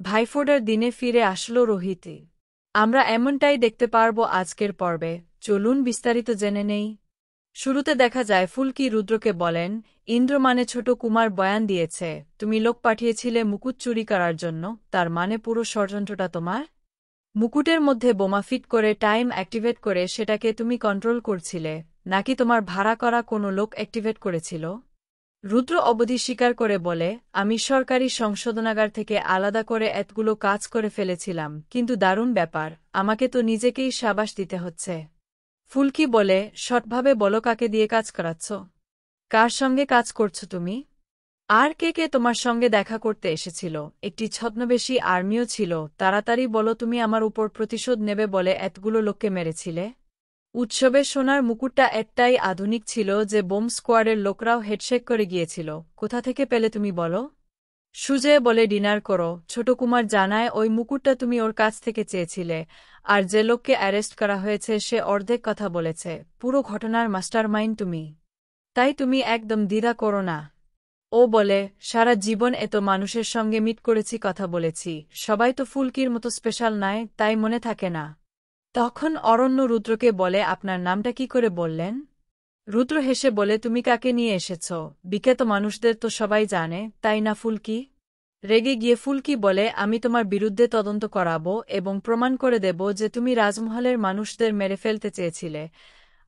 ভাইফোঁটার দিনে ফিরে আসলো রোহিতী। আমরা এমনটাই দেখতে পারব আজকের পর্বে। চলুন বিস্তারিত জেনে নেই। শুরুতে দেখা যায় ফুলকি রুদ্রকে বলেন, ইন্দ্র মানে ছোট কুমার বয়ান দিয়েছে, তুমি লোক পাঠিয়েছিলে মুকুট চুরি করার জন্য, তার মানে পুরো ষড়যন্ত্রটা তোমার। মুকুটের মধ্যে বোমা ফিট করে টাইম অ্যাক্টিভেট করে সেটাকে তুমি কন্ট্রোল করছিলে, নাকি তোমার ভাড়া করা কোনো লোক অ্যাক্টিভেট করেছিল? রুদ্র অবধি স্বীকার করে বলে, আমি সরকারি সংশোধনাগার থেকে আলাদা করে এতগুলো কাজ করে ফেলেছিলাম, কিন্তু দারুণ ব্যাপার, আমাকে তো নিজেকেই সাবাস দিতে হচ্ছে। ফুলকি বলে, সৎভাবে বলো কাকে দিয়ে কাজ করাচ্ছ? কার সঙ্গে কাজ করছো তুমি? আর কে কে তোমার সঙ্গে দেখা করতে এসেছিল? একটি ছদ্মবেশী আর্মিও ছিল, তাড়াতাড়ি বলো, তুমি আমার উপর প্রতিশোধ নেবে বলে এতগুলো লোককে মেরেছিলে। উৎসবে সোনার মুকুটটা একটাই আধুনিক ছিল যে বোম স্কোয়াডের লোকরাও হেডশেক করে গিয়েছিল, কোথা থেকে পেলে তুমি বলো? সুজয় বলে, ডিনার করো। ছোট কুমার জানায় ওই মুকুটটা তুমি ওর কাছ থেকে চেয়েছিলে, আর যে লোককে অ্যারেস্ট করা হয়েছে সে অর্ধেক কথা বলেছে, পুরো ঘটনার মাস্টারমাইন্ড তুমি। তাই তুমি একদম দ্বিধা করো না। ও বলে, সারা জীবন এত মানুষের সঙ্গে মিট করেছি, কথা বলেছি, সবাই তো ফুলকির মতো স্পেশাল নয়, তাই মনে থাকে না। তখন অরণ্য রুদ্রকে বলে, আপনার নামটা কি করে বললেন? রুদ্র হেসে বলে, তুমি কাকে নিয়ে এসেছ? বিখ্যাত মানুষদের তো সবাই জানে, তাই না ফুলকি? রেগে গিয়ে ফুলকি বলে, আমি তোমার বিরুদ্ধে তদন্ত করাবো এবং প্রমাণ করে দেব যে তুমি রাজমহলের মানুষদের মেরে ফেলতে চেয়েছিলে,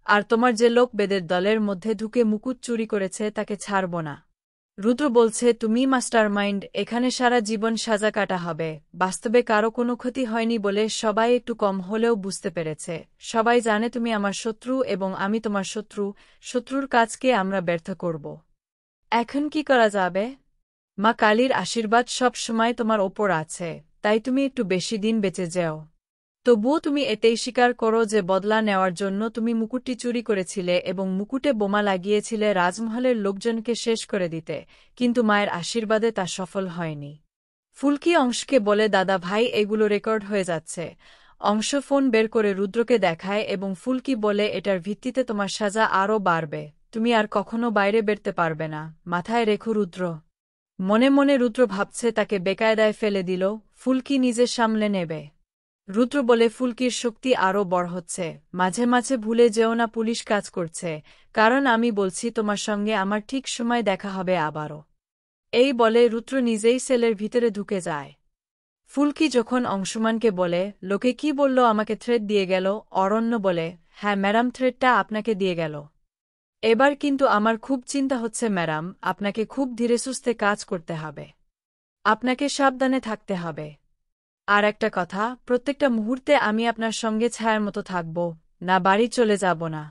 আর তোমার যে লোক বেদের দলের মধ্যে ঢুকে মুকুট চুরি করেছে তাকে ছাড়ব না। রুদ্র বলছে, তুমি মাস্টারমাইন্ড, এখানে সারা জীবন সাজা কাটা হবে। বাস্তবে কারো কোনো ক্ষতি হয়নি বলে সবাই একটু কম হলেও বুঝতে পেরেছে। সবাই জানে তুমি আমার শত্রু এবং আমি তোমার শত্রু, শত্রুর কাজকে আমরা ব্যর্থ করব। এখন কি করা যাবে? মা কালীর আশীর্বাদ সব সময় তোমার ওপর আছে, তাই তুমি একটু বেশি দিন বেঁচে যাও। তবুও তুমি এতেই স্বীকার করো যে বদলা নেওয়ার জন্য তুমি মুকুটটি চুরি করেছিলে এবং মুকুটে বোমা লাগিয়েছিলে রাজমহলের লোকজনকে শেষ করে দিতে, কিন্তু মায়ের আশীর্বাদে তা সফল হয়নি। ফুলকি অংশকে বলে, দাদা ভাই, এগুলো রেকর্ড হয়ে যাচ্ছে। অংশ ফোন বের করে রুদ্রকে দেখায় এবং ফুলকি বলে, এটার ভিত্তিতে তোমার সাজা আরও বাড়বে, তুমি আর কখনো বাইরে বেরতে পারবে না, মাথায় রেখো রুদ্র। মনে মনে রুদ্র ভাবছে তাকে বেকায়দায় ফেলে দিল, ফুলকি নিজে সামলে নেবে। রুদ্র বলে, ফুলকির শক্তি আরও বড় হচ্ছে, মাঝে মাঝে ভুলে যেও না পুলিশ কাজ করছে, কারণ আমি বলছি তোমার সঙ্গে আমার ঠিক সময় দেখা হবে আবারও। এই বলে রুদ্র নিজেই সেলের ভিতরে ঢুকে যায়। ফুলকি যখন অংশুমানকে বলে, লোকে কি বলল, আমাকে থ্রেট দিয়ে গেল, অরণ্য বলে, হ্যাঁ ম্যাডাম, থ্রেটটা আপনাকে দিয়ে গেল। এবার কিন্তু আমার খুব চিন্তা হচ্ছে ম্যাডাম, আপনাকে খুব ধীরে সুস্থে কাজ করতে হবে। আপনাকে সাবধানে থাকতে হবে। আর একটা কথা, প্রত্যেকটা মুহূর্তে আমি আপনার সঙ্গে ছায়ার মতো থাকব, না বাড়ি চলে যাব না।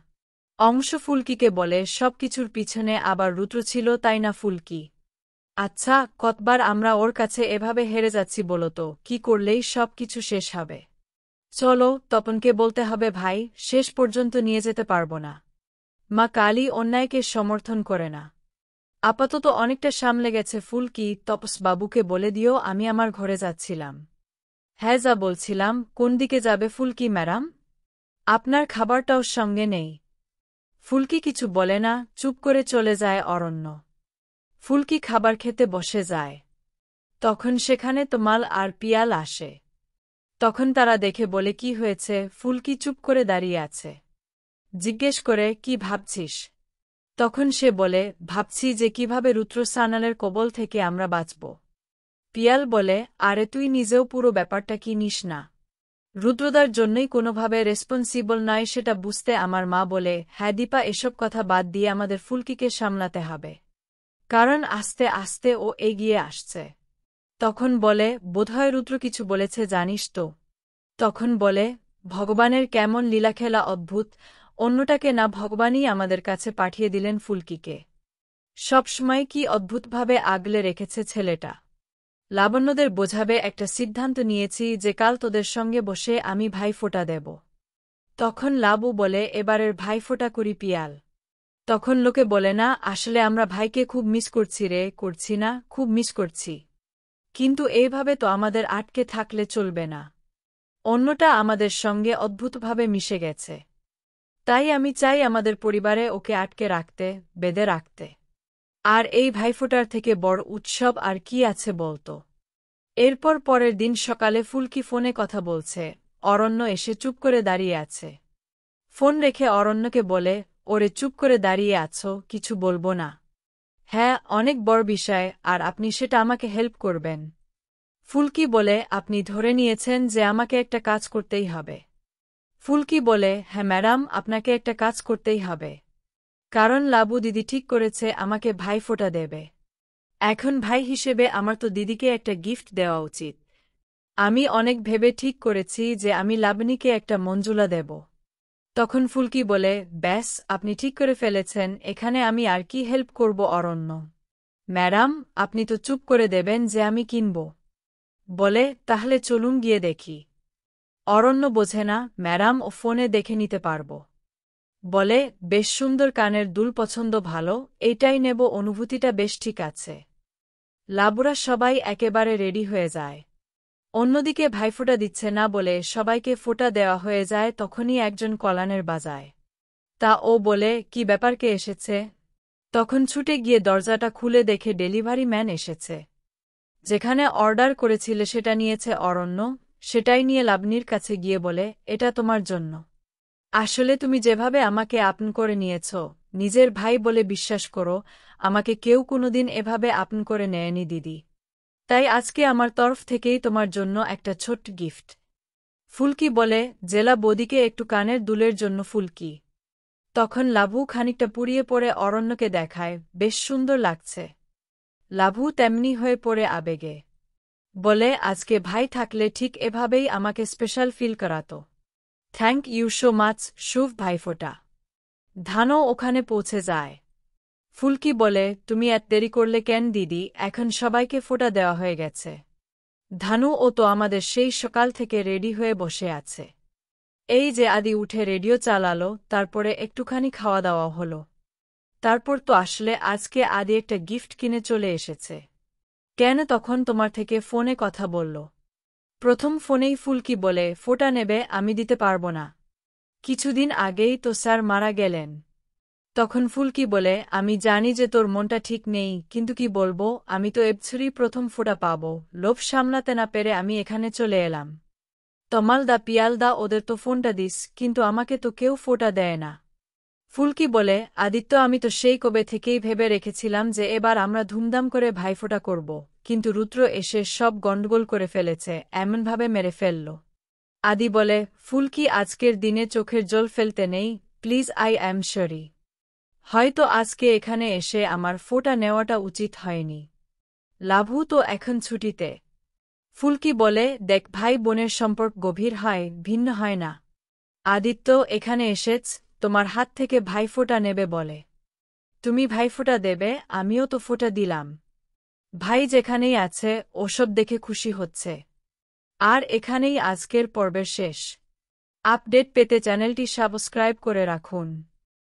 অংশ ফুলকিকে বলে, সব কিছুর পিছনে আবার রুদ্র ছিল, তাই না ফুলকি? আচ্ছা, কতবার আমরা ওর কাছে এভাবে হেরে যাচ্ছি বলো তো, কি করলেই সব কিছু শেষ হবে? চলো, তপনকে বলতে হবে ভাই, শেষ পর্যন্ত নিয়ে যেতে পারব না। মা কালী অন্যায়কে সমর্থন করে না। আপাতত অনেকটা সামলে গেছে ফুলকি, তপসবাবুকে বলে দিও আমি আমার ঘরে যাচ্ছিলাম। হ্যাঁ যা বলছিলাম, কোন দিকে যাবে ফুলকি ম্যাডাম? আপনার খাবারটাও সঙ্গে নেই। ফুলকি কিছু বলে না, চুপ করে চলে যায় অরণ্য। ফুলকি খাবার খেতে বসে যায়। তখন সেখানে তমাল আর পিয়াল আসে। তখন তারা দেখে বলে, কি হয়েছে? ফুলকি চুপ করে দাঁড়িয়ে আছে। জিজ্ঞেস করে, কি ভাবছিস? তখন সে বলে, ভাবছি যে কিভাবে রুদ্র সানালের কবল থেকে আমরা বাঁচব। পিয়াল বলে, আরে তুই নিজেও পুরো ব্যাপারটা কি নিস না? রুদ্রদার জন্যই কোনোভাবে রেসপন্সিবল নয় সেটা বুঝতে আমার মা বলে, হ্যাঁ দীপা, এসব কথা বাদ দিয়ে আমাদের ফুলকিকে সামলাতে হবে, কারণ আস্তে আস্তে ও এগিয়ে আসছে। তখন বলে, বোধহয় রুদ্র কিছু বলেছে জানিস তো? তখন বলে, ভগবানের কেমন লীলাখেলা অদ্ভুত, অন্যটাকে না ভগবানই আমাদের কাছে পাঠিয়ে দিলেন ফুলকিকে। সবসময় কি অদ্ভুতভাবে আগলে রেখেছে ছেলেটা। লাবণ্যদের বোঝাবে একটা সিদ্ধান্ত নিয়েছি যে কাল তোদের সঙ্গে বসে আমি ভাইফোঁটা দেব। তখন লাবু বলে, এবারের ভাইফোঁটা করি পিয়াল। তখন লোকে বলে, না আসলে আমরা ভাইকে খুব মিস করছি রে, করছি না, খুব মিস করছি। কিন্তু এইভাবে তো আমাদের আটকে থাকলে চলবে না। অন্যটা আমাদের সঙ্গে অদ্ভুতভাবে মিশে গেছে। তাই আমি চাই আমাদের পরিবারে ওকে আটকে রাখতে, বেঁধে রাখতে। আর এই ভাইফোঁটার থেকে বড় উৎসব আর কি আছে বলতো? এরপর পরের দিন সকালে ফুলকি ফোনে কথা বলছে, অরণ্য এসে চুপ করে দাঁড়িয়ে আছে। ফোন রেখে অরণ্যকে বলে, ওরে চুপ করে দাঁড়িয়ে আছো, কিছু বলবো না? হ্যাঁ, অনেক বড় বিষয়, আর আপনি সেটা আমাকে হেল্প করবেন। ফুলকি বলে, আপনি ধরে নিয়েছেন যে আমাকে একটা কাজ করতেই হবে। ফুলকি বলে, হ্যাঁ ম্যাডাম, আপনাকে একটা কাজ করতেই হবে। কারণ লাবু দিদি ঠিক করেছে আমাকে ভাইফোঁটা দেবে। এখন ভাই হিসেবে আমার তো দিদিকে একটা গিফট দেওয়া উচিত। আমি অনেক ভেবে ঠিক করেছি যে আমি লাবণীকে একটা মঞ্জুলা দেব। তখন ফুলকি বলে, ব্যাস, আপনি ঠিক করে ফেলেছেন, এখানে আমি আর কি হেল্প করব? অরণ্য, ম্যাডাম, আপনি তো চুপ করে দেবেন যে আমি কিনব। বলে, তাহলে চলুন গিয়ে দেখি। অরণ্য বোঝে না, ম্যাডাম, ও ফোনে দেখে নিতে পারব। বলে, বেশ সুন্দর কানের দুল পছন্দ, ভালো, এইটাই নেব, অনুভূতিটা বেশ ঠিক আছে। লাবুরা সবাই একেবারে রেডি হয়ে যায়। অন্যদিকে ভাইফোঁটা দিচ্ছে না বলে সবাইকে ফোঁটা দেওয়া হয়ে যায়, তখনই একজন কলানের বাজায়। তা ও বলে, কি ব্যাপার, কে এসেছে? তখন ছুটে গিয়ে দরজাটা খুলে দেখে ডেলিভারি ম্যান এসেছে। যেখানে অর্ডার করেছিলে সেটা নিয়েছে অরণ্য, সেটাই নিয়ে লাবণীর কাছে গিয়ে বলে, এটা তোমার জন্য। আসলে তুমি যেভাবে আমাকে আপন করে নিয়েছ, নিজের ভাই বলে বিশ্বাস করো, আমাকে কেউ কোনোদিন এভাবে আপন করে নেয়নি দিদি। তাই আজকে আমার তরফ থেকেই তোমার জন্য একটা ছোট্ট গিফট। ফুলকি বলে, জেলা বৌদিকে একটু কানের দুলের জন্য? ফুলকি তখন লাভু খানিকটা পুড়িয়ে পড়ে অরণ্যকে দেখায়, বেশ সুন্দর লাগছে। লাভু তেমনি হয়ে পড়ে আবেগে। বলে, আজকে ভাই থাকলে ঠিক এভাবেই আমাকে স্পেশাল ফিল করাতো। থ্যাংক ইউ সো মাচ, শুভ ভাইফোঁটা। ধানও ওখানে পৌঁছে যায়। ফুলকি বলে, তুমি এত দেরি করলে কেন দিদি, এখন সবাইকে ফোঁটা দেওয়া হয়ে গেছে। ধানু, ও তো আমাদের সেই সকাল থেকে রেডি হয়ে বসে আছে। এই যে আদি উঠে রেডিও চালালো, তারপরে একটুখানি খাওয়া দাওয়া হলো। তারপর তো আসলে আজকে আদি একটা গিফট কিনে চলে এসেছে। কেন তখন তোমার থেকে ফোনে কথা বলল? প্রথম ফোনেই ফুলকি বলে, ফোঁটা নেবে, আমি দিতে পারব না। কিছুদিন আগেই তো স্যার মারা গেলেন। তখন ফুলকি বলে, আমি জানি যে তোর মনটা ঠিক নেই, কিন্তু কি বলবো, আমি তো এবছরই প্রথম ফোঁটা পাব। লোভ সামলাতে না পেরে আমি এখানে চলে এলাম। তমালদা, পিয়ালদা, ওদের তো ফোনটা দিস, কিন্তু আমাকে তো কেউ ফোঁটা দেয় না। ফুলকি বলে, আদিত্য, আমি তো সেই কবে থেকেই ভেবে রেখেছিলাম যে এবার আমরা ধুমধাম করে ভাইফোঁটা করব, কিন্তু রুদ্র এসে সব গণ্ডগোল করে ফেলেছে, এমনভাবে মেরে ফেলল। আদি বলে, ফুলকি, আজকের দিনে চোখের জল ফেলতে নেই, প্লিজ, আই অ্যাম সরি। হয়তো আজকে এখানে এসে আমার ফোঁটা নেওয়াটা উচিত হয়নি। লাভু তো এখন ছুটিতে। ফুলকি বলে, দেখ ভাই বোনের সম্পর্ক গভীর হয়, ভিন্ন হয় না। আদিত্য এখানে এসেছ, তোমার হাত থেকে ভাইফোঁটা নেবে বলে। তুমি ভাইফোঁটা দেবে, আমিও তো ফোঁটা দিলাম। ভাই যেখানেই আছে, ওসব দেখে খুশি হচ্ছে। আর এখানেই আজকের পর্বের শেষ। আপডেট পেতে চ্যানেলটি সাবস্ক্রাইব করে রাখুন।